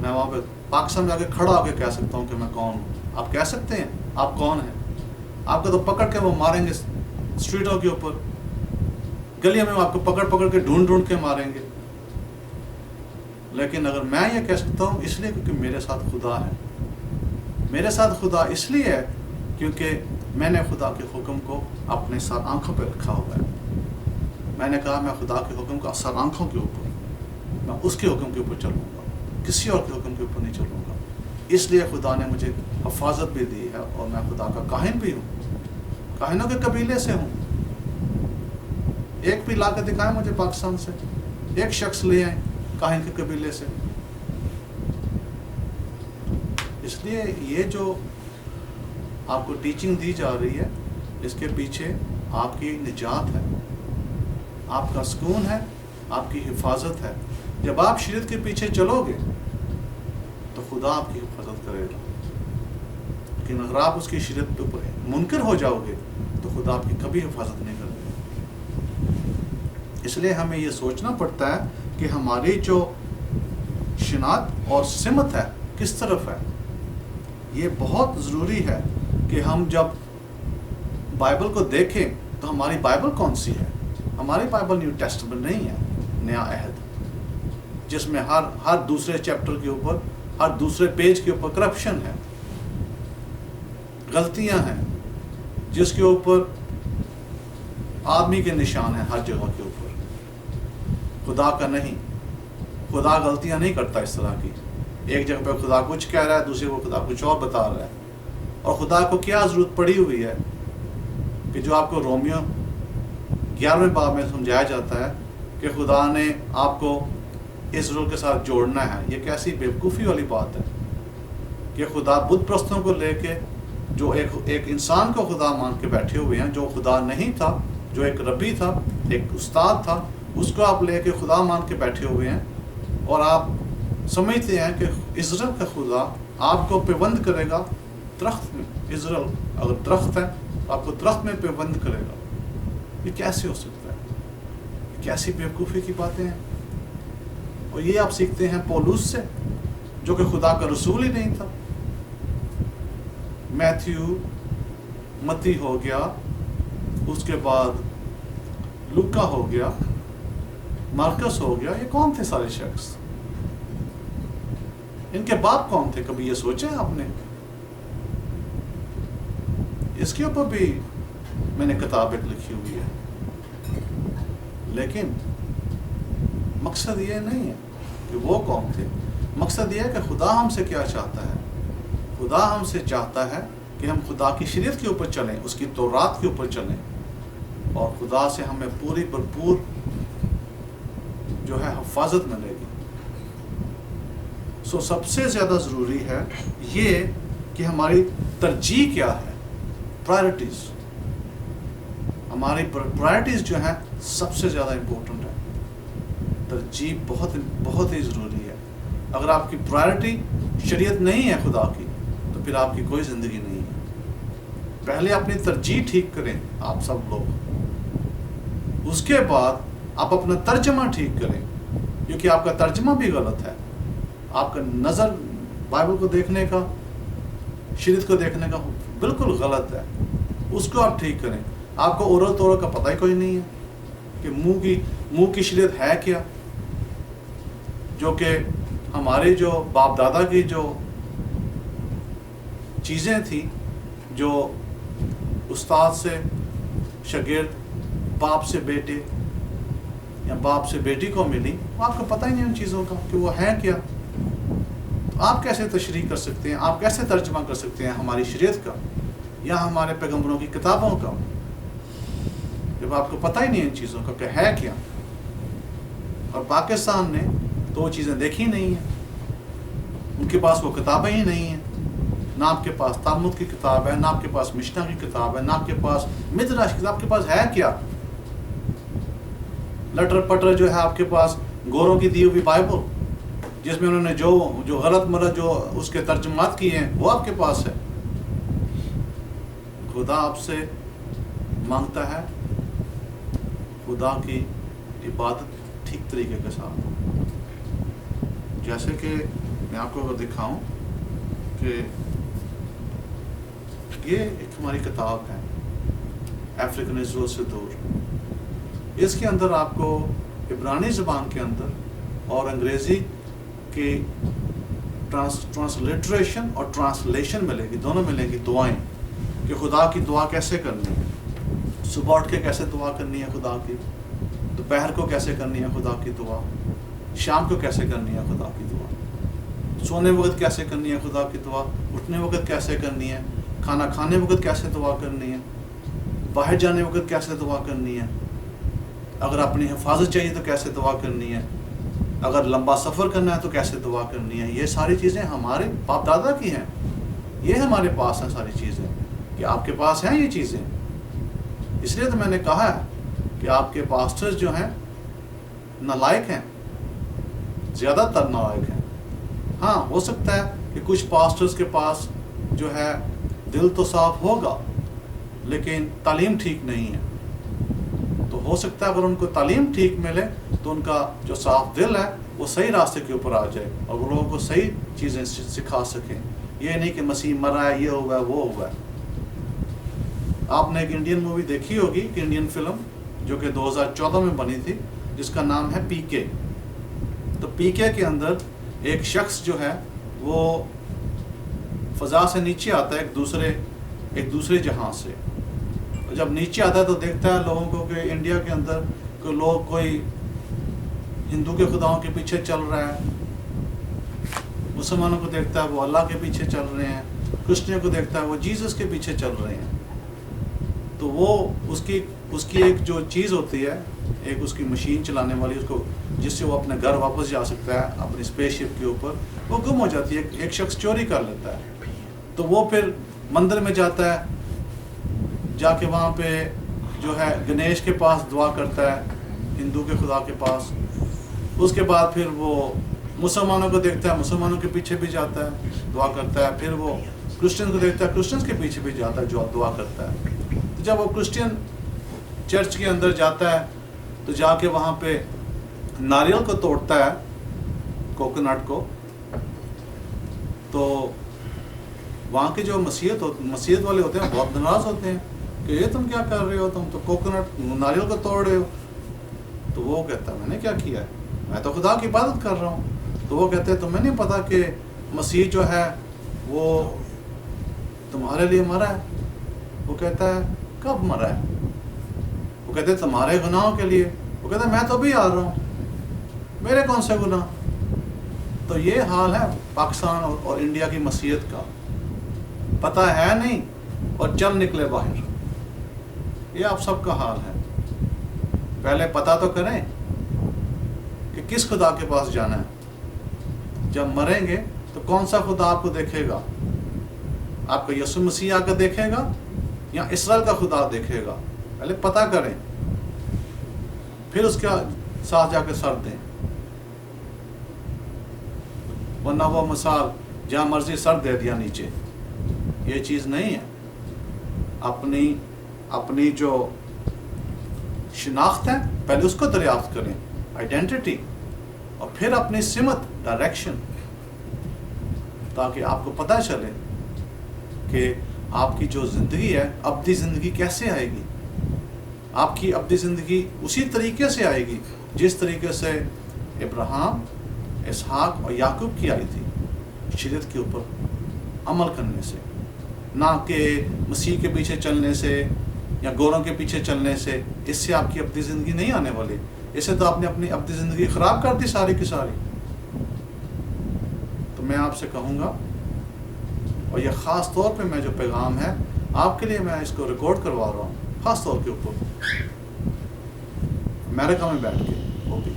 میں وہاں پہ پاکستان میں آ کے کھڑا ہو کے کہہ سکتا ہوں کہ میں کون ہوں. آپ کہہ سکتے ہیں آپ کون ہیں؟ آپ کو تو پکڑ کے وہ ماریں گے اسٹریٹوں کے اوپر, گلیوں میں آپ کو پکڑ کے ڈھونڈ کے ماریں گے. لیکن اگر میں یہ کہہ سکتا ہوں اس لیے کیونکہ میرے ساتھ خدا ہے. میرے ساتھ خدا اس لیے ہے کیونکہ میں نے خدا کے حکم کو اپنے ساتھ آنکھوں پہ رکھا ہوا ہے. میں نے کہا میں خدا کے حکم کا سر آنکھوں کے اوپر, میں اس کے حکم کے اوپر چلوں گا, کسی اور کے حکم کے اوپر نہیں چلوں گا. اس لیے خدا نے مجھے حفاظت بھی دی ہے اور میں خدا کا کاہن بھی ہوں, کاہنوں کے قبیلے سے ہوں. ایک بھی لا کے دکھائیں مجھے پاکستان سے, ایک شخص لے آئیں کاہن کے قبیلے سے. اس لیے یہ جو آپ کو ٹیچنگ دی جا رہی ہے اس کے پیچھے آپ کی نجات ہے, آپ کا سکون ہے, آپ کی حفاظت ہے. جب آپ شریعت کے پیچھے چلو گے تو خدا آپ کی حفاظت کرے گا, لیکن اگر آپ اس کی شریعت پہ منکر ہو جاؤ گے تو خدا آپ کی کبھی حفاظت نہیں کرے گا. اس لیے ہمیں یہ سوچنا پڑتا ہے کہ ہماری جو شناخت اور سمت ہے کس طرف ہے. یہ بہت ضروری ہے کہ ہم جب بائبل کو دیکھیں تو ہماری بائبل کون سی ہے. ہماری بائبل نیو ٹیسٹمنٹ نہیں ہے, نیا عہد, جس میں ہر دوسرے چیپٹر کے اوپر, ہر دوسرے پیج کے اوپر کرپشن ہے, غلطیاں ہیں, جس کے اوپر آدمی کے نشان ہیں ہر جگہ کے اوپر, خدا کا نہیں. خدا غلطیاں نہیں کرتا اس طرح کی. ایک جگہ پہ خدا کچھ کہہ رہا ہے, دوسرے کو خدا کچھ اور بتا رہا ہے. اور خدا کو کیا ضرورت پڑی ہوئی ہے کہ جو آپ کو رومیو 11ویں باب میں سمجھایا جاتا ہے کہ خدا نے آپ کو اسرائیل کے ساتھ جوڑنا ہے. یہ کیسی بیوقوفی والی بات ہے کہ خدا بت پرستوں کو لے کے, جو ایک انسان کو خدا مان کے بیٹھے ہوئے ہیں, جو خدا نہیں تھا, جو ایک ربی تھا, ایک استاد تھا, اس کو آپ لے کے خدا مان کے بیٹھے ہوئے ہیں, اور آپ سمجھتے ہیں کہ اسرائیل کا خدا آپ کو پیوند کرے گا درخت میں. اسرائیل اگر درخت ہے تو آپ کو درخت میں پیوند کرے گا. یہ کیسے ہو سکتا ہے؟ یہ کیسی بیوقوفی کی باتیں ہیں. اور یہ آپ سیکھتے ہیں پولوس سے, جو کہ خدا کا رسول ہی نہیں تھا. میتھیو, متی ہو گیا, اس کے بعد لوکا ہو گیا, مارکس ہو گیا, یہ کون تھے سارے شخص؟ ان کے باپ کون تھے؟ کبھی یہ سوچیں آپ نے؟ اس کے اوپر بھی میں نے کتاب ایک لکھی ہوئی ہے. لیکن مقصد یہ نہیں ہے کہ وہ کون تھے. مقصد یہ ہے کہ خدا ہم سے کیا چاہتا ہے. خدا ہم سے چاہتا ہے کہ ہم خدا کی شریعت کے اوپر چلیں, اس کی تورات کے اوپر چلیں, اور خدا سے ہمیں پوری بھرپور جو ہے حفاظت ملے گی. سب سے زیادہ ضروری ہے یہ کہ ہماری ترجیح کیا ہے, پرائرٹیز. ہماری پرائرٹیز جو ہیں سب سے زیادہ امپورٹنٹ ہے. ترجیح بہت ہی ضروری ہے. اگر آپ کی پرائرٹی شریعت نہیں ہے خدا کی تو پھر آپ کی کوئی زندگی نہیں ہے. پہلے اپنی ترجیح ٹھیک کریں آپ سب لوگ, اس کے بعد آپ اپنا ترجمہ ٹھیک کریں, کیونکہ آپ کا ترجمہ بھی غلط ہے. آپ کا نظر بائبل کو دیکھنے کا, شریعت کو دیکھنے کا بالکل غلط ہے. اس کو آپ ٹھیک کریں. آپ کو اورو تورو کا پتہ ہی کوئی نہیں ہے کہ منہ کی شریعت ہے کیا, جو کہ ہمارے جو باپ دادا کی جو چیزیں تھیں, جو استاد سے شاگرد, باپ سے بیٹے یا باپ سے بیٹی کو ملی, وہ آپ کو پتہ ہی نہیں ان چیزوں کا کہ وہ ہیں کیا. تو آپ کیسے تشریح کر سکتے ہیں, آپ کیسے ترجمہ کر سکتے ہیں ہماری شریعت کا یا ہمارے پیغمبروں کی کتابوں کا, جب آپ کو پتہ ہی نہیں ان چیزوں کا کہ ہے کیا. اور پاکستان نے تو وہ چیزیں دیکھی نہیں ہیں, ان کے پاس وہ کتابیں ہی نہیں ہیں. نہ آپ کے پاس تالمود کی کتاب ہے, نہ آپ کے پاس مشنا کی کتاب ہے, نہ آپ کے پاس مدراش کی کتاب. آپ کے پاس ہے کیا؟ لٹر پٹر جو ہے آپ کے پاس گوروں کی دی ہوئی بائبل, جس میں انہوں نے جو غلط مرد جو اس کے ترجمات کیے ہیں وہ آپ کے پاس ہے. خدا آپ سے مانگتا ہے خدا کی عبادت ٹھیک طریقے کے ساتھ. جیسے کہ میں آپ کو دکھاؤں کہ یہ ایک ہماری کتاب ہے افریقن اسرائیل سے دور. اس کے اندر آپ کو عبرانی زبان کے اندر اور انگریزی کی ٹرانسلیٹریشن اور ٹرانسلیشن ملے گی, دونوں ملیں گی. دعائیں کہ خدا کی دعا کیسے کرنی ہے, صبح اٹھ کے کیسے دعا کرنی ہے خدا کی, دوپہر کو کیسے کرنی ہے خدا کی دعا, شام کو کیسے کرنی ہے خدا کی دعا, سونے وقت کیسے کرنی ہے خدا کی دعا, اٹھنے وقت کیسے کرنی ہے, کھانا کھانے وقت کیسے دعا کرنی ہے, باہر جانے وقت کیسے دعا کرنی ہے, اگر اپنی حفاظت چاہیے تو کیسے دعا کرنی ہے, اگر لمبا سفر کرنا ہے تو کیسے دعا کرنی ہے. یہ ساری چیزیں ہمارے باپ دادا کی ہیں, یہ ہمارے پاس ہیں ساری چیزیں. کہ آپ کے پاس ہیں یہ چیزیں, اس لیے تو میں نے کہا ہے کہ آپ کے پاسٹرز جو ہیں نالائق ہیں, زیادہ تر نالائق ہیں. ہاں ہو سکتا ہے کہ کچھ پاسٹرز کے پاس جو ہے دل تو صاف ہوگا لیکن تعلیم ٹھیک نہیں ہے. تو ہو سکتا ہے اگر ان کو تعلیم ٹھیک ملے تو ان کا جو صاف دل ہے وہ صحیح راستے کے اوپر آ جائے اور وہ لوگوں کو صحیح چیزیں سکھا سکیں. یہ نہیں کہ مسیح مرا ہے, یہ ہوا ہے, وہ ہوا ہے. آپ نے ایک انڈین مووی دیکھی ہوگی, ایک انڈین فلم جو کہ 2014 میں بنی تھی, جس کا نام ہے پی کے. تو پی کے کے اندر ایک شخص جو ہے وہ فضا سے نیچے آتا ہے ایک دوسرے جہاں سے. جب نیچے آتا ہے تو دیکھتا ہے لوگوں کو کہ انڈیا کے اندر کوئی لوگ کوئی ہندو کے خداؤں کے پیچھے چل رہا ہے, مسلمانوں کو دیکھتا ہے وہ اللہ کے پیچھے چل رہے ہیں, کرسچنوں کو دیکھتا ہے وہ جیزس کے پیچھے چل رہے ہیں. تو وہ اس کی ایک جو چیز ہوتی ہے, ایک اس کی مشین چلانے والی, اس کو جس سے وہ اپنے گھر واپس جا سکتا ہے اپنی اسپیس شپ کے اوپر, وہ گم ہو جاتی ہے. ایک شخص چوری کر لیتا ہے. تو وہ پھر مندر میں جاتا ہے, جا کے وہاں پہ جو ہے گنیش کے پاس دعا کرتا ہے, ہندو کے خدا کے پاس. اس کے بعد پھر وہ مسلمانوں کو دیکھتا ہے, مسلمانوں کے پیچھے بھی جاتا ہے, دعا کرتا ہے. پھر وہ کرسچن کو دیکھتا ہے, کرسچنس کے پیچھے بھی جاتا ہے, جو دعا کرتا ہے. تو جب وہ کرسچن چرچ کے اندر جاتا ہے تو جا کے وہاں پہ ناریل کو توڑتا ہے, کوکونٹ کو. تو وہاں کے جو مسیحیت والے ہوتے ہیں بہت ناراض ہوتے ہیں کہ یہ تم کیا کر رہے ہو, تم تو کوکونٹ ناریل کو توڑ رہے ہو. تو وہ کہتا ہے میں نے کیا کیا ہے, میں تو خدا کی عبادت کر رہا ہوں. تو وہ کہتے ہیں تمہیں نہیں پتا کہ مسیح جو ہے وہ تمہارے لیے مرا ہے. وہ کہتا ہے کب مرا ہے؟ وہ کہتے ہیں تمہارے گناہوں کے لیے. وہ کہتا ہے میں تو بھی آ رہا ہوں, میرے کون سے گناہ. تو یہ حال ہے پاکستان اور انڈیا کی مسیحیت کا, پتہ ہے نہیں اور چل نکلے باہر. یہ آپ سب کا حال ہے. پہلے پتہ تو کریں کہ کس خدا کے پاس جانا ہے. جب مریں گے تو کون سا خدا آپ کو دیکھے گا؟ آپ کو یسوع مسیح آ کر دیکھے گا یا اسرائیل کا خدا دیکھے گا؟ پہلے پتہ کریں, پھر اس کے ساتھ جا کے سر دیں. ورنہ وہ مثال جہاں مرضی سر دے دیا نیچے, یہ چیز نہیں ہے. اپنی جو شناخت ہے پہلے اس کو دریافت کریں, آئیڈینٹی, اور پھر اپنی سمت, ڈائریکشن, تاکہ آپ کو پتہ چلے کہ آپ کی جو زندگی ہے ابدی زندگی کیسے آئے گی. آپ کی ابدی زندگی اسی طریقے سے آئے گی جس طریقے سے ابراہیم, اسحاق اور یعقوب کی آئی تھی, شریعت کے اوپر عمل کرنے سے, نہ کہ مسیح کے پیچھے چلنے سے یا گوروں کے پیچھے چلنے سے. اس سے آپ کی ابدی زندگی نہیں آنے والی. اس سے تو آپ نے اپنی ابدی زندگی خراب کر دی ساری کی ساری. تو میں آپ سے کہوں گا, اور یہ خاص طور پہ میں جو پیغام ہے آپ کے لیے میں اس کو ریکارڈ کروا رہا ہوں, خاص طور کے اوپر امریکہ میں بیٹھ کے, وہ بھی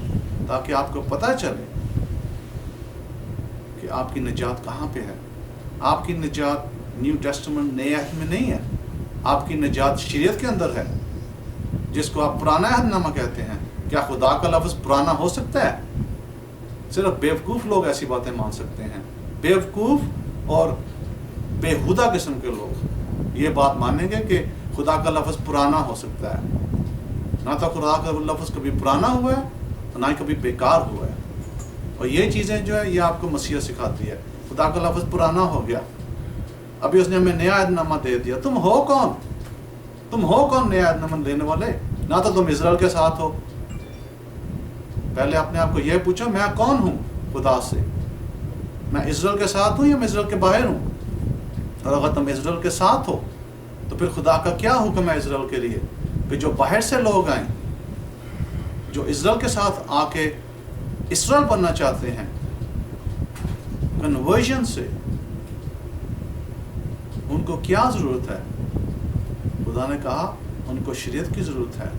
تاکہ آپ کو پتہ چلے کہ آپ کی نجات کہاں پہ ہے. آپ کی نجات نیو ٹیسٹمنٹ نئے عہد میں نہیں ہے, آپ کی نجات شریعت کے اندر ہے, جس کو آپ پرانا عہد نامہ کہتے ہیں. کیا خدا کا لفظ پرانا ہو سکتا ہے؟ صرف بیوقوف لوگ ایسی باتیں مان سکتے ہیں. بیوقوف اور بےہودہ قسم کے لوگ یہ بات مانیں گے کہ خدا کا لفظ پرانا ہو سکتا ہے. نہ تو خدا کا لفظ کبھی پرانا ہوا ہے, نہ ہی کبھی بیکار ہوا ہے. اور یہ چیزیں جو ہے یہ آپ کو مسیحیت سکھاتی ہے. خدا کا لفظ پرانا ہو گیا, ابھی اس نے ہمیں نیا عہد نامہ دے دیا. تم ہو کون؟ تم ہو کون نیا عہد نامہ دینے والے؟ نہ تو تم اسرائیل کے ساتھ ہو. پہلے اپنے آپ کو یہ پوچھو میں کون ہوں خدا سے. میں اسرائیل کے ساتھ ہوں یا میں اسرائیل کے باہر ہوں؟ اور اگر تم اسرائیل کے ساتھ ہو تو پھر خدا کا کیا حکم ہے اسرائیل کے لیے کہ جو باہر سے لوگ آئیں, جو اسرائیل کے ساتھ آ کے اسرائیل بننا چاہتے ہیں کنورژن سے, ان کو کیا ضرورت ہے؟ خدا نے کہا ان کو شریعت کی ضرورت ہے.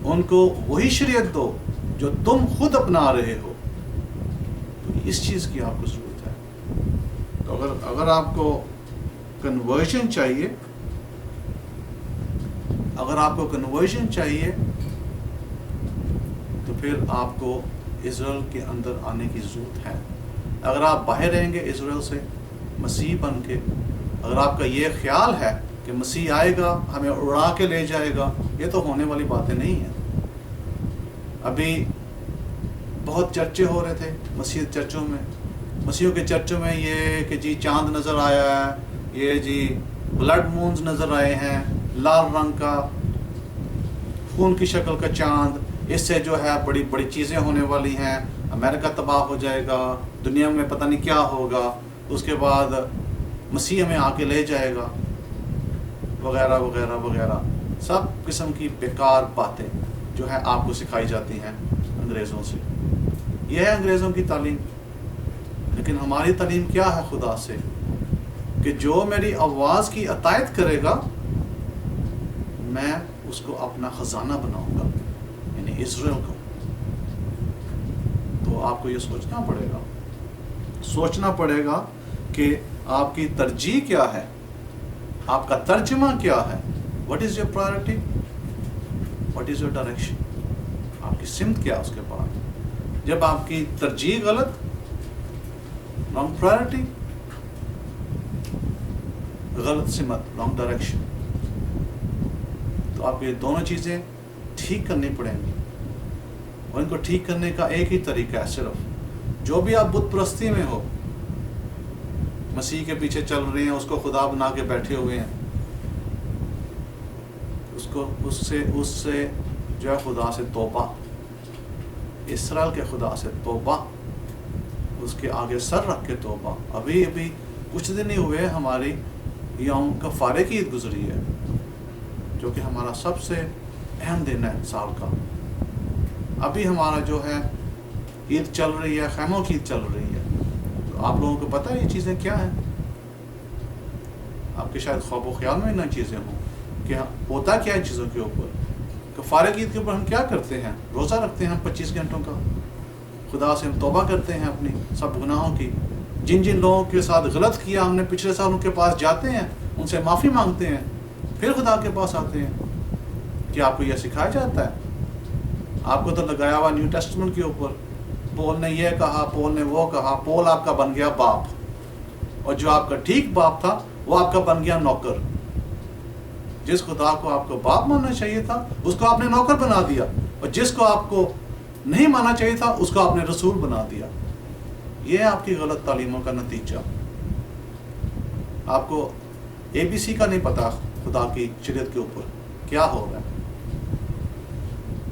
ان کو وہی شریعت دو جو تم خود اپنا رہے ہو. تو اس چیز کی آپ کو ضرورت ہے. تو اگر آپ کو کنورژن چاہیے, اگر آپ کو کنورژن چاہیے تو پھر آپ کو اسرائیل کے اندر آنے کی ضرورت ہے. اگر آپ باہر رہیں گے اسرائیل سے مسیح بن کے, اگر آپ کا یہ خیال ہے کہ مسیح آئے گا ہمیں اڑا کے لے جائے گا, یہ تو ہونے والی باتیں نہیں ہیں. ابھی بہت چرچے ہو رہے تھے مسیحیت چرچوں میں, مسیحوں کے چرچوں میں یہ کہ جی چاند نظر آیا ہے, یہ جی بلڈ مونز نظر آئے ہیں, لال رنگ کا خون کی شکل کا چاند, اس سے جو ہے بڑی بڑی چیزیں ہونے والی ہیں, امریکہ تباہ ہو جائے گا, دنیا میں پتہ نہیں کیا ہوگا, اس کے بعد مسیح ہمیں آ کے لے جائے گا, وغیرہ وغیرہ وغیرہ. سب قسم کی بیکار باتیں جو ہے آپ کو سکھائی جاتی ہیں انگریزوں سے. یہ ہے انگریزوں کی تعلیم. لیکن ہماری تعلیم کیا ہے خدا سے کہ جو میری آواز کی اطاعت کرے گا میں اس کو اپنا خزانہ بناؤں گا, یعنی اسرائیل کو. تو آپ کو یہ سوچنا پڑے گا کہ آپ کی ترجیح کیا ہے, آپ کا ترجمہ کیا ہے. What is your priority, what is your direction, آپ کی سمت کیا اس کے بعد. جب آپ کی ترجیح غلط, رانگ پرائرٹی, غلط سمت, رانگ ڈائریکشن, تو آپ کو یہ دونوں چیزیں ٹھیک کرنی پڑیں گی. اور ان کو ٹھیک کرنے کا ایک ہی طریقہ ہے, صرف جو بھی آپ بت پرستی میں ہو, مسیح کے پیچھے چل رہے ہیں, اس کو خدا بنا کے بیٹھے ہوئے ہیں, اس سے جو ہے خدا سے توبہ, اسرائیل کے خدا سے توبہ, اس کے آگے سر رکھ کے توبہ. ابھی کچھ دن ہی ہوئے ہماری یوم کفارے کی عید گزری ہے, جو کہ ہمارا سب سے اہم دن ہے سال کا. ابھی ہمارا جو ہے عید چل رہی ہے, خیموں کی عید چل رہی ہے. تو آپ لوگوں کو پتہ ہے یہ چیزیں کیا ہیں؟ آپ کے شاید خواب و خیال میں نہ چیزیں ہوں کہ ہوتا کیا ہے چیزوں کے اوپر. کفارے کی عید کے اوپر ہم کیا کرتے ہیں؟ روزہ رکھتے ہیں ہم 25 گھنٹوں کا, خدا سے ہم توبہ کرتے ہیں اپنی سب گناہوں کی. جن لوگوں کے ساتھ غلط کیا ہم نے پچھلے سال, ان کے پاس جاتے ہیں, ان سے معافی مانگتے ہیں, پھر خدا کے پاس آتے ہیں. کیا آپ کو یہ سکھایا جاتا ہے؟ آپ کو تو لگایا ہوا نیو ٹیسٹمنٹ کے اوپر, پول نے یہ کہا, پول نے وہ کہا. پول آپ کا بن گیا باپ, اور جو آپ کا ٹھیک باپ تھا وہ آپ کا بن گیا نوکر. جس خدا کو آپ کو باپ ماننا چاہیے تھا اس کو آپ نے نوکر بنا دیا, اور جس کو آپ کو نہیں ماننا چاہیے تھا اس کو آپ نے رسول بنا دیا. یہ ہے آپ کی غلط تعلیموں کا نتیجہ. آپ کو ABC کا نہیں پتا خدا کی شریعت کے اوپر کیا ہو رہا ہے.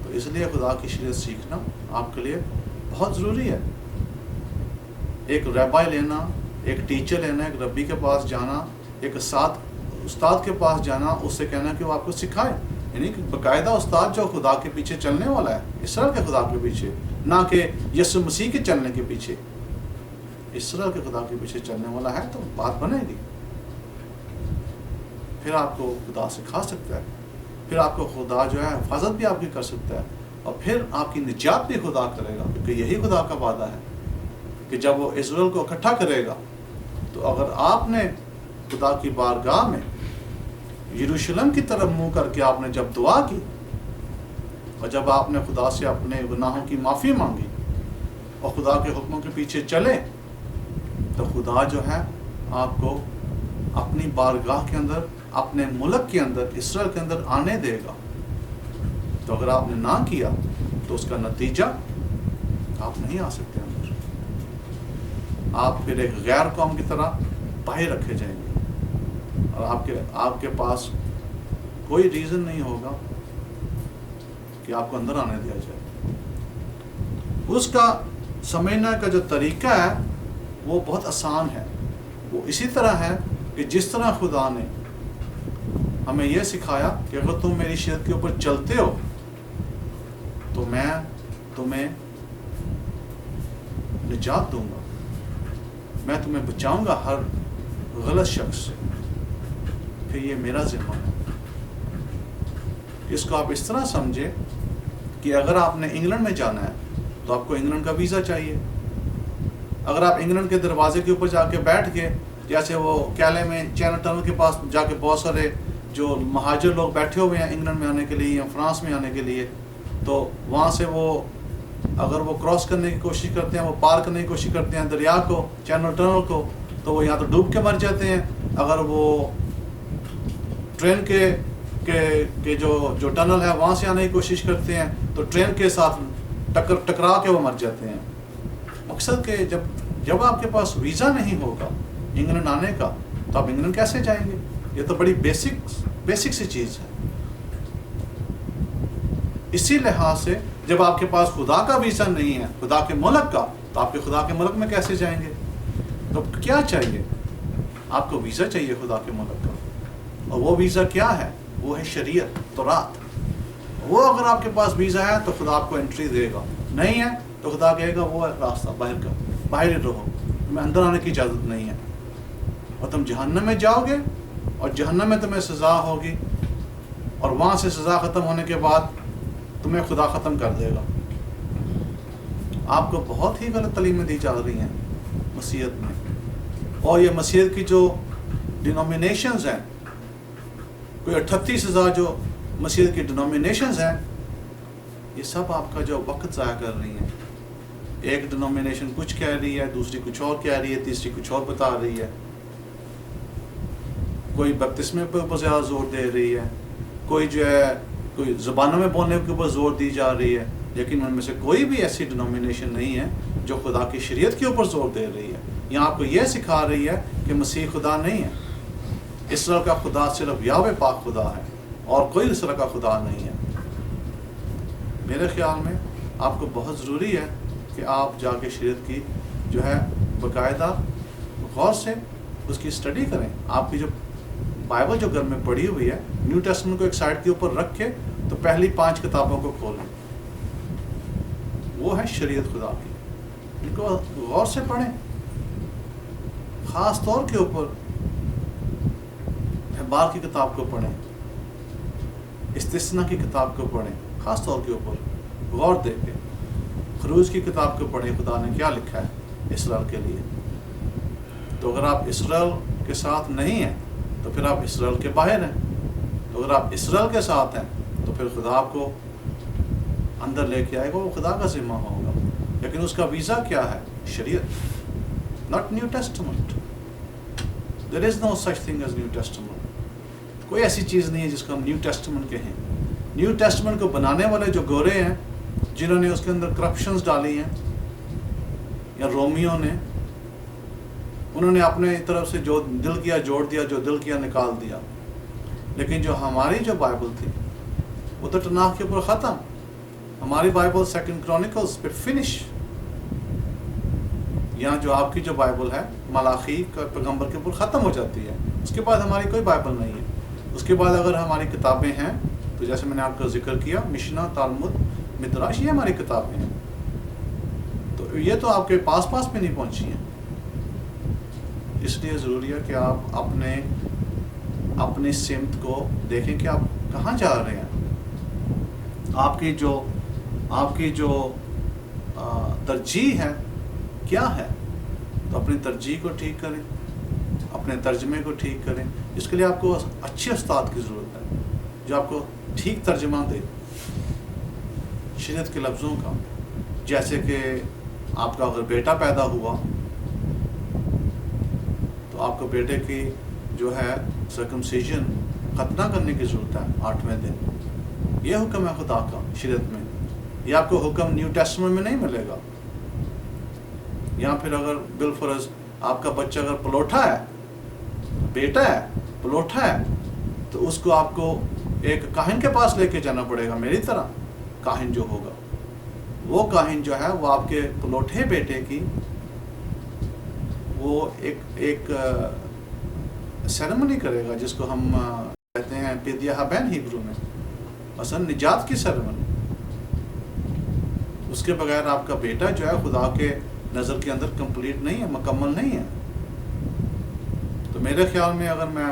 تو اس لیے خدا کی شریعت سیکھنا آپ کے لیے بہت ضروری ہے. ایک ریبائی لینا, ایک ٹیچر لینا, ایک ربی کے پاس جانا, ایک استاد کے پاس جانا, اس سے کہنا کہ وہ آپ کو سکھائے. یعنی کہ باقاعدہ استاد جو خدا کے پیچھے چلنے والا ہے, اسرائیل کے خدا کے پیچھے, نہ کہ یسوع مسیح کے چلنے کے پیچھے. اسرائیل کے خدا کے پیچھے چلنے والا ہے تو بات بنے گی. پھر آپ کو خدا سکھا سکتا ہے, پھر آپ کو خدا جو ہے حفاظت بھی آپ کی کر سکتا ہے, اور پھر آپ کی نجات بھی خدا کرے گا. کیونکہ یہی خدا کا وعدہ ہے کہ جب وہ اسرائیل کو اکٹھا کرے گا, تو اگر آپ نے خدا کی بارگاہ میں یروشلم کی طرف منہ کر کے آپ نے جب دعا کی, اور جب آپ نے خدا سے اپنے گناہوں کی معافی مانگی اور خدا کے حکموں کے پیچھے چلے, تو خدا جو ہے آپ کو اپنی بارگاہ کے اندر, اپنے ملک کے اندر, اسرائیل کے اندر آنے دے گا. تو اگر آپ نے نہ کیا تو اس کا نتیجہ آپ نہیں آ سکتے. آپ پھر ایک غیر قوم کی طرح باہر رکھے جائیں گے، اور آپ کے پاس کوئی ریزن نہیں ہوگا کہ آپ کو اندر آنے دیا جائے۔ اس کا سمجھنے کا جو طریقہ ہے وہ بہت آسان ہے، وہ اسی طرح ہے کہ جس طرح خدا نے ہمیں یہ سکھایا کہ اگر تم میری شریعت کے اوپر چلتے ہو تو میں تمہیں نجات دوں گا، میں تمہیں بچاؤں گا ہر غلط شخص سے، پھر یہ میرا ذمہ ہے۔ اس کو آپ اس طرح سمجھے کہ اگر آپ نے انگلینڈ میں جانا ہے تو آپ کو انگلینڈ کا ویزا چاہیے۔ اگر آپ انگلینڈ کے دروازے کے اوپر جا کے بیٹھ گئے، جیسے وہ کیلے میں چینل ٹنل کے پاس جا کے بہت سارے جو مہاجر لوگ بیٹھے ہوئے ہیں انگلینڈ میں آنے کے لیے یا فرانس میں آنے کے لیے، تو وہاں سے وہ اگر وہ کراس کرنے کی کوشش کرتے ہیں، وہ پار کرنے کی کوشش کرتے ہیں دریا کو، چینل ٹنل کو، تو وہ یا تو ڈوب کے مر جاتے ہیں، اگر وہ ٹرین کے جو ٹنل ہے وہاں سے آنے کی کوشش کرتے ہیں تو ٹرین کے ساتھ ٹکرا کے وہ مر جاتے ہیں۔ مقصد کہ جب آپ کے پاس ویزا نہیں ہوگا انگلینڈ آنے کا تو آپ انگلینڈ کیسے جائیں گے؟ یہ تو بڑی بیسک سی چیز ہے۔ اسی لحاظ سے جب آپ کے پاس خدا کا ویزا نہیں ہے، خدا کے ملک کا، تو آپ کے خدا کے ملک میں کیسے جائیں گے؟ تو کیا چاہیے؟ آپ کو ویزا چاہیے خدا کے ملک کا، اور وہ ویزا کیا ہے؟ وہ ہے شریعت، تورات۔ وہ اگر آپ کے پاس ویزا ہے تو خدا آپ کو انٹری دے گا، نہیں ہے تو خدا کہے گا وہ راستہ باہر کا، باہر ہی رہو، تمہیں اندر آنے کی اجازت نہیں ہے، اور تم جہنم میں جاؤ گے، اور جہنم میں تمہیں سزا ہوگی، اور وہاں سے سزا ختم ہونے کے بعد تمہیں خدا ختم کر دے گا۔ آپ کو بہت ہی غلط تعلیمیں دی جا رہی ہیں مسیحیت میں، اور یہ مسیحیت کی جو ڈینومینیشنز ہیں، کوئی 38,000 جو مسیحیت کی ڈینومینیشنز ہیں، یہ سب آپ کا جو وقت ضائع کر رہی ہیں۔ ایک ڈینومینیشن کچھ کہہ رہی ہے، دوسری کچھ اور کہہ رہی ہے، تیسری کچھ اور بتا رہی ہے، کوئی بپتسمے کے اوپر زیادہ زور دے رہی ہے، کوئی جو ہے کوئی زبانوں میں بولنے کے اوپر زور دی جا رہی ہے، لیکن ان میں سے کوئی بھی ایسی ڈینومینیشن نہیں ہے جو خدا کی شریعت کے اوپر زور دے رہی ہے۔ یہاں آپ کو یہ سکھا رہی ہے کہ مسیح خدا نہیں ہے، اسرائیل کا خدا صرف یہوہ پاک خدا ہے، اور کوئی اس طرح کا خدا نہیں ہے۔ میرے خیال میں آپ کو بہت ضروری ہے کہ آپ جا کے شریعت کی جو ہے باقاعدہ غور سے اس کی اسٹڈی کریں۔ آپ کی جو بائبل جو گھر میں پڑھی ہوئی ہے، نیو ٹیسٹمنٹ کو ایک سائڈ کے اوپر رکھ کے تو پہلی 5 کتابوں کو کھولیں، وہ ہے شریعت خدا کی، ان کو غور سے پڑھیں، خاص طور کے اوپر احبار کی کتاب کو پڑھیں، استثنا کی کتاب کو پڑھیں، خاص طور کے اوپر غور دے کے، خروج کی کتاب کو پڑھیں، خدا نے کیا لکھا ہے اسرائیل کے لیے۔ تو اگر آپ اسرائیل کے ساتھ نہیں ہیں تو پھر آپ اسرائیل کے باہر ہیں، تو اگر آپ اسرائیل کے ساتھ ہیں تو پھر خدا آپ کو اندر لے کے آئے گا، وہ خدا کا ذمہ ہوگا، لیکن اس کا ویزا کیا ہے؟ شریعت، not New Testament. There is no such thing as New Testament. کوئی ایسی چیز نہیں ہے جس کو ہم نیو ٹیسٹمنٹ کہیں۔ نیو ٹیسٹمنٹ کو بنانے والے جو گورے ہیں، جنہوں نے اس کے اندر کرپشنز ڈالی ہیں، یا رومیوں نے، انہوں نے اپنے طرف سے جو دل کیا جوڑ دیا، جو دل کیا نکال دیا، لیکن جو ہماری جو بائبل تھی وہ تو تناخ کے اوپر ختم۔ ہماری بائبل 2 Chronicles پہ فنش۔ یہاں جو آپ کی جو بائبل ہے ملاخی کا پیغمبر کے اوپر ختم ہو جاتی ہے، اس کے بعد ہماری کوئی بائبل نہیں ہے۔ اس کے بعد اگر ہماری کتابیں ہیں تو جیسے میں نے آپ کا ذکر کیا، مشنا، تالمود، مدراش، یہ ہماری کتابیں ہیں، تو یہ تو آپ کے پاس بھی نہیں پہنچی ہیں۔ اس لیے ضروری ہے کہ آپ اپنی سمت کو دیکھیں کہ آپ کہاں جا رہے ہیں، آپ کی جو ترجیح ہے کیا ہے، تو اپنی ترجیح کو ٹھیک کریں، اپنے ترجمے کو ٹھیک کریں۔ اس کے لیے آپ کو اچھے استاد کی ضرورت ہے جو آپ کو ٹھیک ترجمہ دے شریعت کے لفظوں کا۔ جیسے کہ آپ کا اگر بیٹا پیدا ہوا تو آپ کو بیٹے کی جو ہے سرکمسیژن ختنہ کرنے کی ضرورت ہے 8ویں دن۔ یہ حکم ہے خدا کا شریعت میں، یہ آپ کو حکم نیو ٹیسٹمنٹ میں نہیں ملے گا۔ یا پھر اگر بالفرض آپ کا بچہ اگر پلوٹھا ہے، بیٹا ہے پلوٹھا ہے، تو اس کو آپ کو ایک کاہن کے پاس لے کے جانا پڑے گا، میری طرح کاہن جو ہوگا، وہ کاہن جو ہے وہ آپ کے پلوٹھے بیٹے کی وہ ایک سیریمنی کرے گا، جس کو ہم کہتے ہیں پیدیا ہابین ہیبرو میں، مثلا نجات کی سیریمنی۔ اس کے بغیر آپ کا بیٹا جو ہے خدا کے نظر کے اندر کمپلیٹ نہیں ہے، مکمل نہیں ہے۔ تو میرے خیال میں اگر میں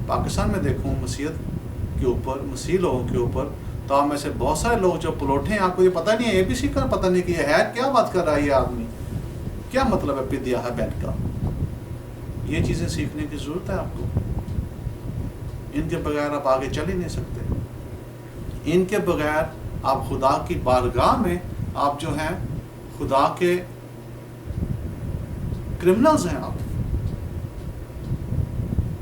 پاکستان میں دیکھوں مسیحیت کے اوپر، مسیح لوگوں کے اوپر، تو آپ میں سے بہت سارے لوگ جو پلوٹھے ہیں، آپ کو یہ پتہ نہیں ہے ABC کا پتہ نہیں کہ یہ ہے کیا بات کر رہا ہے یہ آدمی، کیا مطلب ہے پیدیا ہابین کا۔ یہ چیزیں سیکھنے کی ضرورت ہے آپ کو، ان کے بغیر آپ آگے چل ہی نہیں سکتے۔ ان کے بغیر آپ خدا کی بارگاہ میں آپ جو ہیں خدا کے کرمنلز ہیں، آپ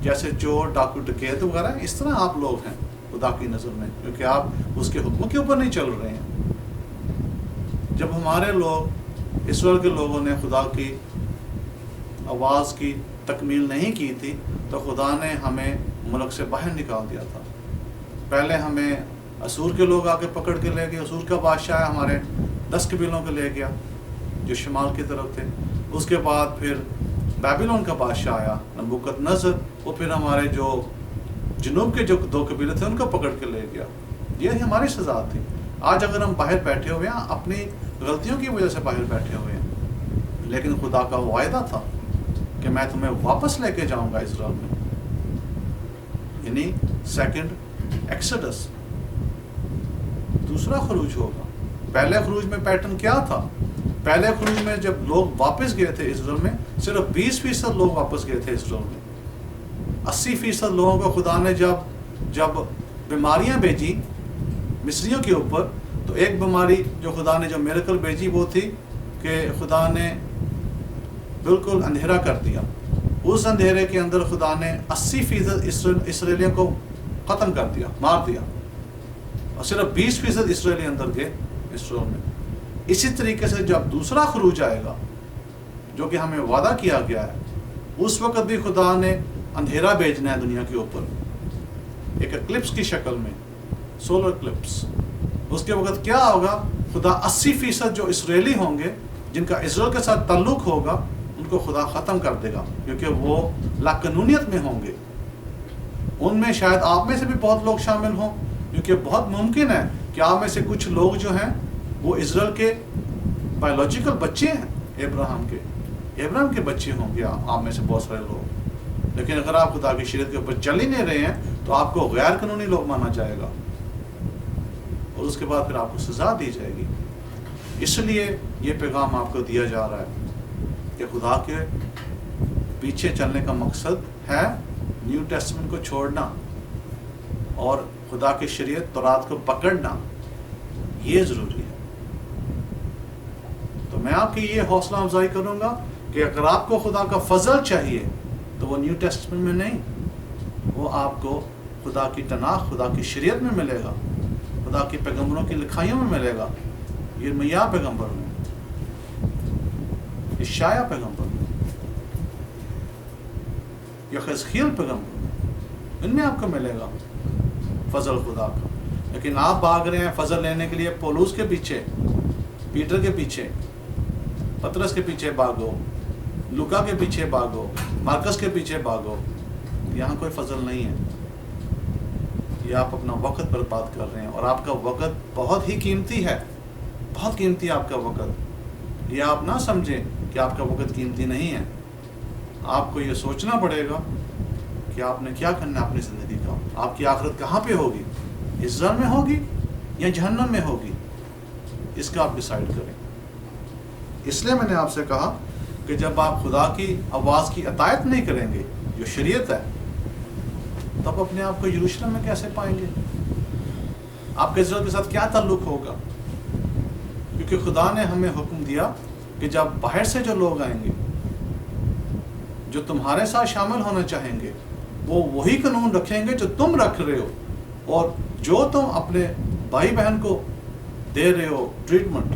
جیسے چور، ڈاکو، ڈکیت وغیرہ، اس طرح آپ لوگ ہیں خدا کی نظر میں، کیونکہ آپ اس کے حکموں کے اوپر نہیں چل رہے ہیں۔ جب ہمارے لوگ، اسرائیل کے لوگوں نے خدا کی آواز کی تکمیل نہیں کی تھی، تو خدا نے ہمیں ملک سے باہر نکال دیا تھا۔ پہلے ہمیں اسور کے لوگ آ کے پکڑ کے لے گئے، اسور کا بادشاہ ہے ہمارے 10 قبیلوں کو لے گیا جو شمال کی طرف تھے۔ اس کے بعد پھر بیبیلون کا بادشاہ آیا نبوکت نظر، وہ پھر ہمارے جو جنوب کے جو 2 قبیلے تھے ان کو پکڑ کے لے گیا۔ یہ ہماری سزا تھی۔ آج اگر ہم باہر بیٹھے ہوئے ہیں، اپنی غلطیوں کی وجہ سے باہر بیٹھے ہوئے ہیں، لیکن خدا کا وعدہ تھا کہ میں تمہیں واپس لے کے جاؤں گا اسرائیل میں، یعنی سیکنڈ ایکسڈس، دوسرا خروج ہوگا۔ پہلے خروج میں پیٹرن کیا تھا؟ پہلے خروج میں جب لوگ واپس گئے تھے اسرائیل میں، صرف 20% لوگ واپس گئے تھے اسرائیل میں۔ 80% لوگوں کو خدا نے جب بیماریاں بھیجی مصریوں کے اوپر، تو ایک بیماری جو خدا نے جو میریکل بھیجی وہ تھی کہ خدا نے بالکل اندھیرا کر دیا۔ اس اندھیرے کے اندر خدا نے 80% اسرائیلیوں کو ختم کر دیا، مار دیا، اور صرف 20% اسرائیلی اندر گئے اسرائیل میں۔ اسی طریقے سے جب دوسرا خروج آئے گا جو کہ ہمیں وعدہ کیا گیا ہے، اس وقت بھی خدا نے اندھیرا بھیجنا ہے دنیا کے اوپر، ایک اکلپس کی شکل میں، سولر اکلپس۔ اس کے وقت کیا ہوگا؟ خدا 80% جو اسرائیلی ہوں گے، جن کا اسرائیل کے ساتھ تعلق ہوگا، ان کو خدا ختم کر دے گا، کیونکہ وہ لاقانونیت میں ہوں گے۔ ان میں شاید آپ میں سے بھی بہت لوگ شامل ہوں، کیونکہ بہت ممکن ہے کہ آپ میں سے کچھ لوگ جو ہیں وہ اسرائیل کے بایولوجیکل بچے ہیں، ابراہیم کے بچے ہوں گے آپ میں سے بہت سارے لوگ، لیکن اگر آپ خدا کی شریعت کے اوپر چل ہی نہیں رہے ہیں تو آپ کو غیر قانونی لوگ مانا جائے گا، اور اس کے بعد پھر آپ کو سزا دی جائے گی۔ اس لیے یہ پیغام آپ کو دیا جا رہا ہے کہ خدا کے پیچھے چلنے کا مقصد ہے نیو ٹیسٹمنٹ کو چھوڑنا اور خدا کی شریعت تورات کو پکڑنا، یہ ضروری ہے۔ تو میں آپ کی یہ حوصلہ افزائی کروں گا کہ اگر آپ کو خدا کا فضل چاہیے تو وہ نیو ٹیسٹمنٹ میں نہیں، وہ آپ کو خدا کی تناخ، خدا کی شریعت میں ملے گا، خدا کی پیغمبروں کی لکھائیوں میں ملے گا، یرمیا پیغمبر میں، اشعیا پیغمبر میں، یحزقیل پیغمبر میں، ان میں آپ کو ملے گا فضل خدا کا۔ لیکن آپ بھاگ رہے ہیں فضل لینے کے لیے پولوس کے پیچھے، پیٹر کے پیچھے، پترس کے پیچھے بھاگو، لوکا کے پیچھے بھاگو، مارکس کے پیچھے بھاگو، یہاں کوئی فضل نہیں ہے۔ یہ آپ اپنا وقت برباد کر رہے ہیں، اور آپ کا وقت بہت ہی قیمتی ہے، بہت قیمتی ہے آپ کا وقت۔ یہ آپ نہ سمجھیں کہ آپ کا وقت قیمتی نہیں ہے۔ آپ کو یہ سوچنا پڑے گا کہ آپ نے کیا کرنا ہے اپنی زندگی کا، آپ کی آخرت کہاں پہ ہوگی، اسرائیل میں ہوگی یا جہنم میں ہوگی، اس کا آپ ڈیسائیڈ کریں۔ اس لیے میں نے آپ سے کہا کہ جب آپ خدا کی آواز کی اطاعت نہیں کریں گے جو شریعت ہے، تب اپنے آپ کو یروشلم میں کیسے پائیں گے؟ آپ کے اسرائیل کے ساتھ کیا تعلق ہوگا؟ کیونکہ خدا نے ہمیں حکم دیا کہ جب باہر سے جو لوگ آئیں گے، جو تمہارے ساتھ شامل ہونا چاہیں گے، وہ وہی قانون رکھیں گے جو تم رکھ رہے ہو، اور جو تم اپنے بھائی بہن کو دے رہے ہو ٹریٹمنٹ،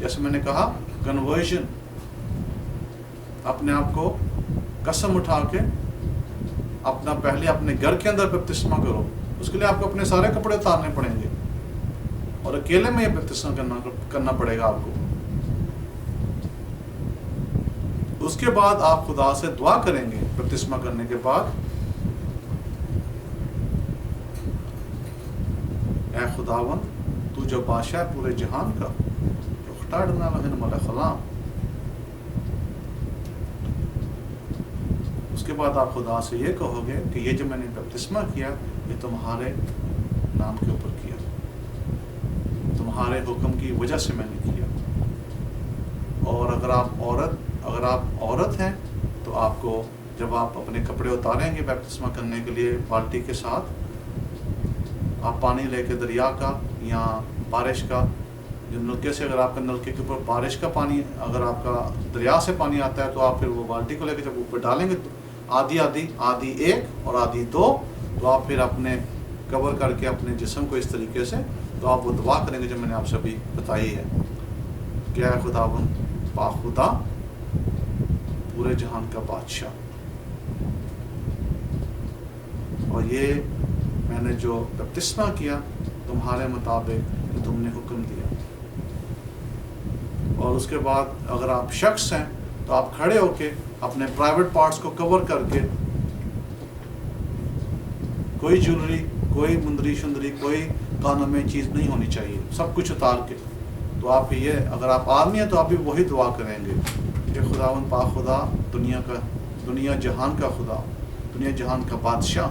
جیسے میں نے کہا کنورژن، اپنے آپ کو قسم اٹھا کے پہلے اپنے گھر کے اندر بپتسمہ کرو. اس کے لیے آپ کو اپنے سارے کپڑے اتارنے پڑیں گے اور اکیلے میں یہ بپتسمہ کرنا پڑے گا آپ کو. اس کے بعد آپ خدا سے دعا کریں گے بپتسمہ کرنے کے بعد، اے خداوند تو جو بادشاہ ہے پورے جہان کا، اختارنا لہن ملخلام. اس کے بعد آپ خدا سے یہ کہو گے کہ یہ جو میں نے بپتسمہ کیا یہ تمہارے نام کے اوپر کیا، تمہارے حکم کی وجہ سے میں نے کیا. اور اگر آپ عورت ہیں تو آپ کو جب آپ اپنے کپڑے اتاریں گے بپتسمہ کرنے کے لیے بالٹی کے ساتھ، آپ پانی لے کے دریا کا یا بارش کا، جو نلکے سے، اگر آپ کا نلکے کے اوپر بارش کا پانی، اگر آپ کا دریا سے پانی آتا ہے تو آپ پھر وہ بالٹی کو لے کے جب اوپر ڈالیں گے آدھی ایک اور آدھی دو، تو آپ پھر اپنے کور کر کے اپنے جسم کو اس طریقے سے، تو آپ وہ دعا کریں گے جو میں نے آپ سے ابھی بتائی ہے کہ اے خداوند پاک خدا پورے جہان کا بادشاہ، اور یہ میں نے جو بپتسمہ کیا تمہارے مطابق جو تم نے حکم دیا. اور اس کے بعد اگر آپ شخص ہیں تو آپ کھڑے ہو کے اپنے پرائیویٹ پارٹس کو کور کر کے، کوئی جولری، کوئی مندری شندری، کوئی کانوں میں چیز نہیں ہونی چاہیے، سب کچھ اتار کے. تو آپ یہ، اگر آپ آدمی ہیں تو آپ بھی وہی دعا کریں گے کہ خداوند پاک خدا، دنیا جہان کا خدا، دنیا جہان کا بادشاہ،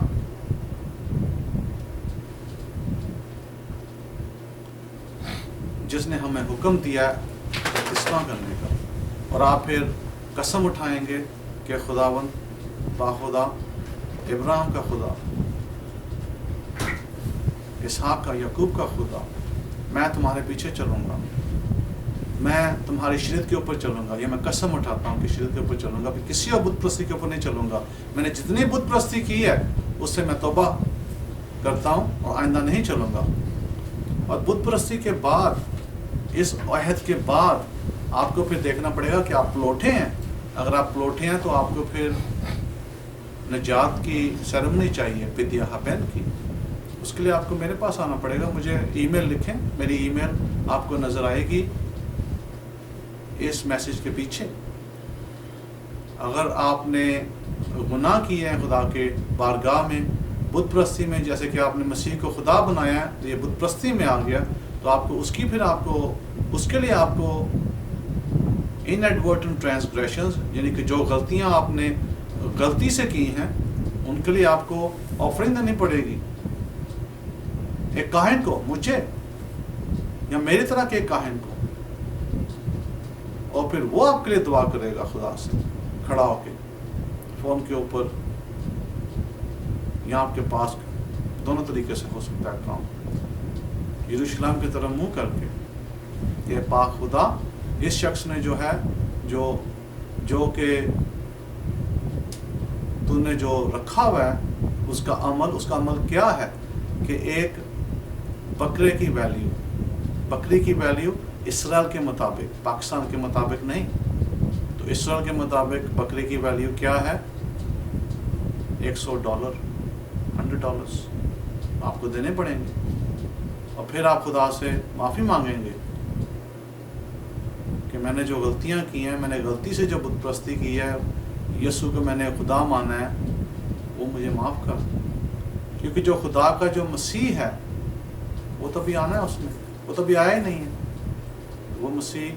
جس نے ہمیں حکم دیا ہے بپتسمہ کرنے کا. اور آپ پھر قسم اٹھائیں گے کہ خداوند پاک خدا، ابراہیم کا خدا، اسحاق کا، یعقوب کا خدا، میں تمہارے پیچھے چلوں گا، میں تمہاری شریعت کے اوپر چلوں گا. یہ میں قسم اٹھاتا ہوں کہ شریعت کے اوپر چلوں گا، کہ کسی اور بت پرستی کے اوپر نہیں چلوں گا. میں نے جتنی بت پرستی کی ہے اس سے میں توبہ کرتا ہوں اور آئندہ نہیں چلوں گا. اور بت پرستی کے بعد، اس عہد کے بعد آپ کو پھر دیکھنا پڑے گا کہ آپ پلوٹے ہیں. اگر آپ پلوٹے ہیں تو آپ کو پھر نجات کی سیرمنی چاہیے، فدیہ حبین کی. اس کے لیے آپ کو میرے پاس آنا پڑے گا. مجھے ای میل لکھیں، میری ای میل آپ کو نظر آئے گی اس میسیج کے پیچھے. اگر آپ نے گناہ کیے ہیں خدا کے بارگاہ میں، بت پرستی میں، جیسے کہ آپ نے مسیح کو خدا بنایا ہے تو یہ بت پرستی میں آ گیا، تو آپ کو اس کے لیے آپ کو inadvertent transgressions، یعنی کہ جو غلطیاں آپ نے غلطی سے کی ہیں، ان کے لیے آپ کو آفرنگ دینی پڑے گی ایک کاہن کو، مجھے یا میری طرح کے ایک کاہن کو. اور پھر وہ آپ کے لیے دعا کرے گا خدا سے کھڑا ہو کے، فون کے اوپر یا آپ کے پاس. دونوں طریقے سے ہو سکتا ہے کام. یروشلم کی طرف منہ کر کے کہ پاک خدا، اس شخص نے جو ہے جو کہ تو نے جو رکھا ہوا ہے، اس کا عمل کیا ہے کہ ایک بکری کی ویلیو اسرائیل کے مطابق، پاکستان کے مطابق نہیں. تو اسرائیل کے مطابق بکری کی ویلیو کیا ہے؟ $100، $100 آپ کو دینے پڑیں گے. اور پھر آپ خدا سے معافی مانگیں گے کہ میں نے جو غلطیاں کی ہیں، میں نے غلطی سے جو بت پرستی کی ہے، یسوع کو میں نے خدا مانا ہے، وہ مجھے معاف کر. کیونکہ جو خدا کا جو مسیح ہے وہ تو بھی آنا ہے، اس میں وہ تو بھی آیا ہی نہیں ہے. وہ مسیح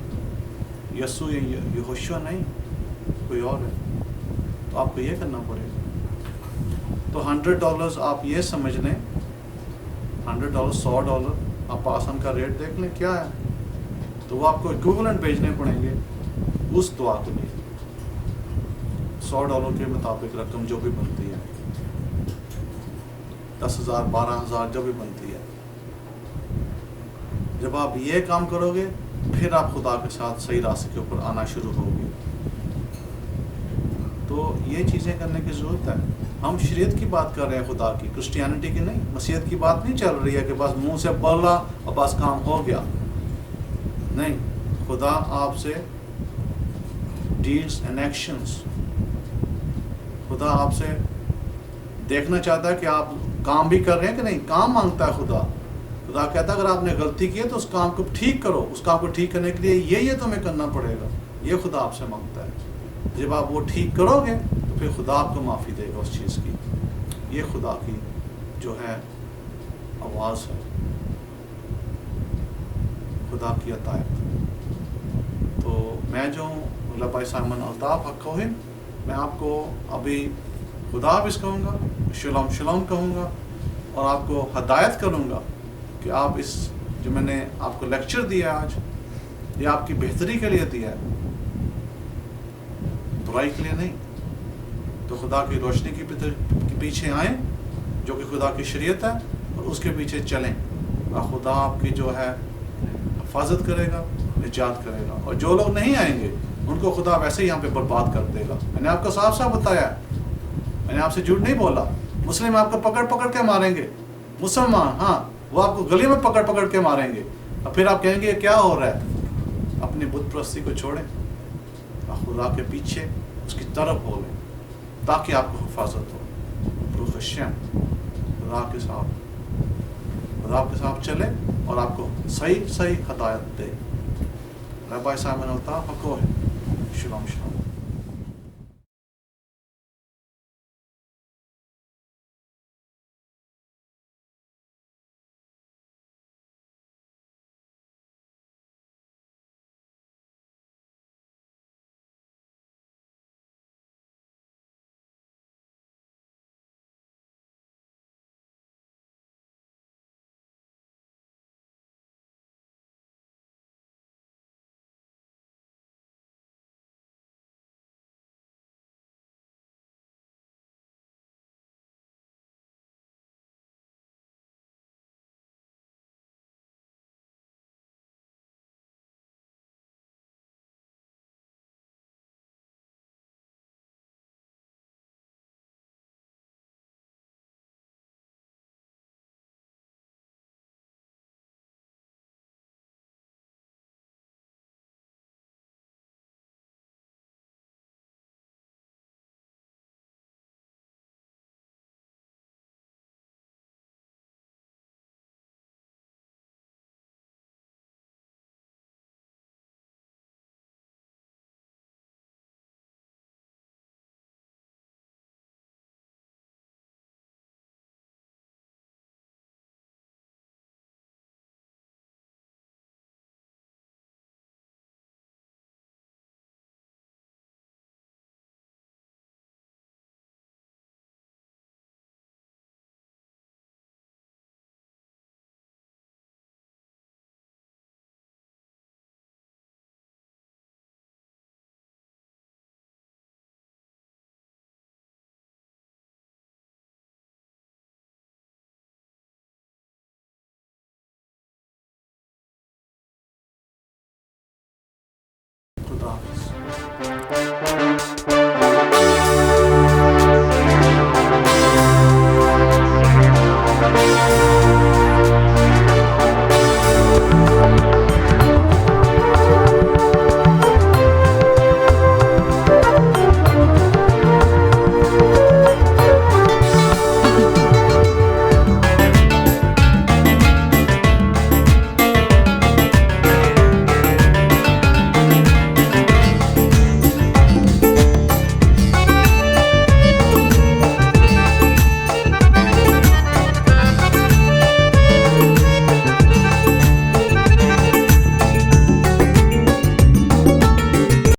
یسوع یہوشع نہیں، کوئی اور ہے. تو آپ کو یہ کرنا پڑے گا. تو $100 آپ یہ سمجھ لیں، $100، $100 آپ پاکستان کا ریٹ دیکھ لیں کیا ہے. تو وہ آپ کو ایکویولنٹ بھیجنے پڑیں گے اس دعا کے لیے. $100 کے مطابق رقم جو بھی بنتی ہے، 10,000 12,000 جو بھی بنتی ہے. جب آپ یہ کام کرو گے پھر آپ خدا کے ساتھ صحیح راستے کے اوپر آنا شروع ہوگی. تو یہ چیزیں کرنے کی ضرورت ہے. ہم شریعت کی بات کر رہے ہیں، خدا کی، کرسچینٹی کی نہیں. مسیحیت کی بات نہیں چل رہی ہے کہ بس منہ سے بولا اور بس کام ہو گیا. نہیں، خدا آپ سے ڈیڈس اینڈ ایکشنز، خدا آپ سے دیکھنا چاہتا ہے کہ آپ کام بھی کر رہے ہیں کہ نہیں. کام مانگتا ہے خدا. خدا کہتا ہے اگر آپ نے غلطی کی ہے تو اس کام کو ٹھیک کرو. اس کام کو ٹھیک کرنے کے لیے یہ تمہیں کرنا پڑے گا. یہ خدا آپ سے مانگتا ہے. جب آپ وہ ٹھیک کرو گے تو پھر خدا آپ کو معافی دے گا اس چیز کی. یہ خدا کی جو ہے آواز ہے، خدا کی عطایت. تو میں جو لبائی سائمن الطاف حق کوہن، میں آپ کو ابھی خدا حافظ کہوں گا، شلوم شلوم کہوں گا، اور آپ کو ہدایت کروں گا کہ آپ اس جو میں نے آپ کو لیکچر دیا آج، یہ آپ کی بہتری کے لیے دیا ہے، برائی کے لیے نہیں. تو خدا کی روشنی کے پیچھے آئیں جو کہ خدا کی شریعت ہے، اور اس کے پیچھے چلیں، اور خدا آپ کی جو ہے حفاظت کرے گا، نجات کرے گا. اور جو لوگ نہیں آئیں گے ان کو خدا ویسے ہی یہاں پہ برباد کر دے گا. میں نے آپ کو صاف صاف بتایا ہے، میں نے آپ سے جھوٹ نہیں بولا. مسلم آپ کو پکڑ پکڑ کے ماریں گے، مسلمان ہاں وہ آپ کو گلی میں پکڑ پکڑ کے ماریں گے، اور پھر آپ کہیں گے یہ کیا ہو رہا ہے. اپنی بت پرستی کو چھوڑیں اور خدا کے پیچھے اس کی طرف ہو لیں تاکہ آپ کو حفاظت ہو. روح الشم خدا کے ساتھ چلے اور آپ کو صحیح ہدایت دے. ربائی سائمن الطاف حق کوہن. Shalom shalom.